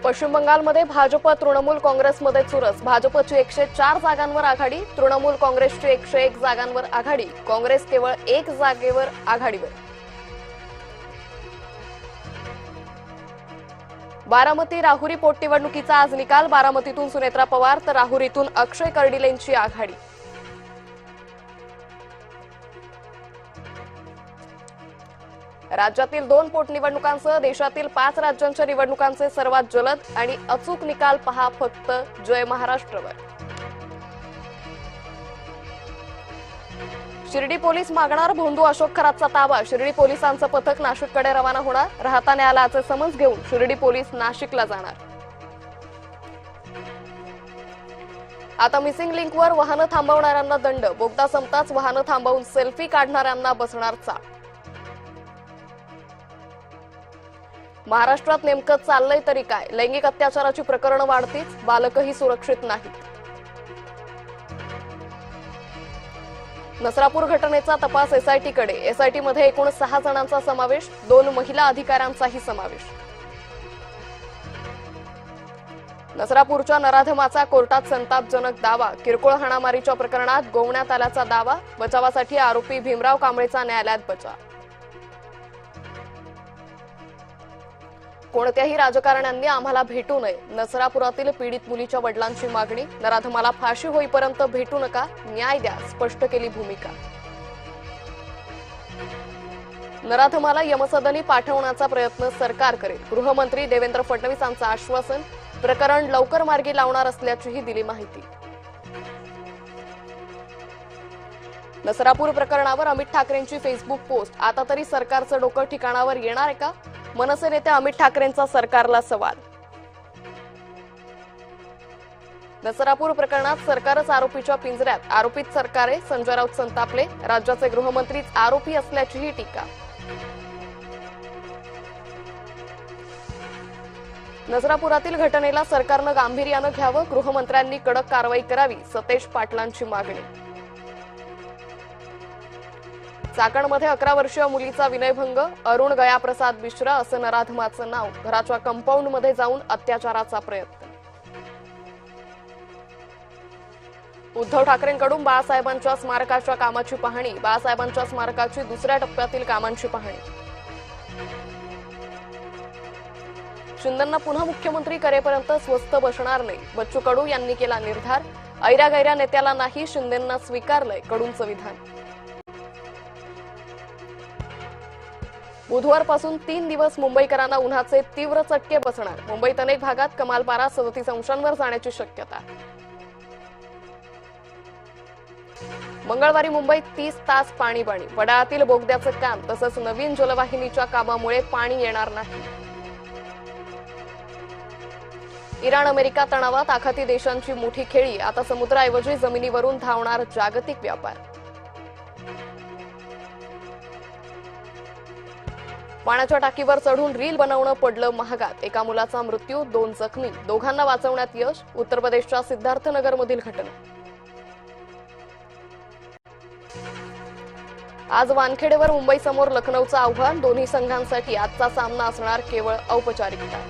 पश्चिम बंगालमध्ये भाजप तृणमूल काँग्रेसमध्ये चुरस। भाजपची 104 जागांवर आघाडी, तृणमूल काँग्रेसची 101 जागांवर आघाडी, काँग्रेस केवळ 1 जागेवर आघाडीवर। बारामती राहुरी पोटनिवडणुकीचा आज निकाल। बारामतीतून सुनेत्रा पवार तर राहुरीतून अक्षय कर्डिलेंची आघाडी। राज्यातील 2 पोटनिवडणुकांसह देशातील 5 राज्यांच्या निवडणुकांचे सर्वात जलद आणि अचूक निकाल पहा फक्त जय महाराष्ट्रवर। शिर्डी पोलीस मागणार भोंदू अशोक खरातचा ताबा। शिर्डी पोलिसांचं पथक नाशिककडे रवाना होणार। राहता न्यायालयाचे समन्स घेऊन शिर्डी पोलीस नाशिकला जाणार। आता मिसिंग लिंकवर वाहनं थांबवणाऱ्यांना दंड। बोगदा संपताच वाहनं थांबवून सेल्फी काढणाऱ्यांना बसणार चाप। महाराष्ट्रात नेमकं चाललंय तरी काय? लैंगिक अत्याचाराची प्रकरणं वाढतीच, बालकही सुरक्षित नाहीत। नसरापूर घटनेचा तपास एसआयटीकडे। एसआयटीमध्ये एकूण 6 जणांचा समावेश, 2 महिला अधिकाऱ्यांचाही समावेश। नसरापूरच्या नराधमाचा कोर्टात संतापजनक दावा। किरकोळ हाणामारीच्या प्रकरणात गोवण्यात आल्याचा दावा। बचावासाठी आरोपी भीमराव कांबळेचा न्यायालयात बचाव। कोणत्याही राजकारण्यांनी आम्हाला भेटू नये। नसरापुरातील पीडित मुलीच्या वडिलांची मागणी। नराधमाला फाशी होईपर्यंत भेटू नका, न्याय द्या, स्पष्ट केली भूमिका। नराधमाला यमसदनी पाठवण्याचा प्रयत्न सरकार करेल। गृहमंत्री देवेंद्र फडणवीसांचं आश्वासन। प्रकरण लवकर मार्गी लावणार असल्याचीही दिली माहिती। नसरापूर प्रकरणावर अमित ठाकरेंची फेसबुक पोस्ट। आता तरी सरकारचं डोकं ठिकाणावर येणार आहे का? मनसे नेते अमित ठाकरेंचा सरकारला सवाल। नसरापूर प्रकरणात सरकारच आरोपीच्या पिंजऱ्यात। आरोपीत सरकार आहे, संजय राऊत संतापले। राज्याचे गृहमंत्रीच आरोपी असल्याचीही टीका। नसरापुरातील घटनेला सरकारनं गांभीर्यानं घ्यावं। गृहमंत्र्यांनी कडक कारवाई करावी, सतेज पाटलांची मागणी। चाकणमध्ये 11 वर्षीय मुलीचा विनयभंग। अरुण गयाप्रसाद मिश्रा असं नराधमाचं नाव। घराच्या कंपाऊंडमध्ये जाऊन अत्याचाराचा प्रयत्न। उद्धव ठाकरेंकडून बाळासाहेबांच्या स्मारकाच्या कामाची पाहणी। बाळासाहेबांच्या स्मारकाची 2ऱ्या टप्प्यातील कामांची पाहणी। शिंदेंना पुन्हा मुख्यमंत्री करेपर्यंत स्वस्थ बसणार नाही। बच्चू कडू यांनी केला निर्धार। ऐऱ्या-गैऱ्या नेत्याला नाही, शिंदेंना स्वीकारलंय कडूंचं विधान। बुधवारपासून 3 दिवस मुंबईकरांना उन्हाचे तीव्र चटके बसणार। मुंबईत अनेक भागात कमाल पारा 37 अंशांवर जाण्याची शक्यता। मंगळवारी मुंबईत 30 तास पाणी। वडाळ्यातील बोगद्याचं काम तसंच नवीन जलवाहिनीच्या कामामुळे पाणी येणार नाही। इराण अमेरिका तणावात, आखाती देशांची मोठी खेळी। आता समुद्राऐवजी जमिनीवरून धावणार जागतिक व्यापार। पाण्याच्या टाकीवर चढून रील बनवणं पडलं महागात। एका मुलाचा मृत्यू, 2 जखमी। दोघांना वाचवण्यात यश। उत्तर प्रदेशच्या सिद्धार्थनगरमधील घटना। आज वानखेडेवर मुंबईसमोर लखनौचं आव्हान। दोन्ही संघांसाठी आजचा सामना असणार केवळ औपचारिकता।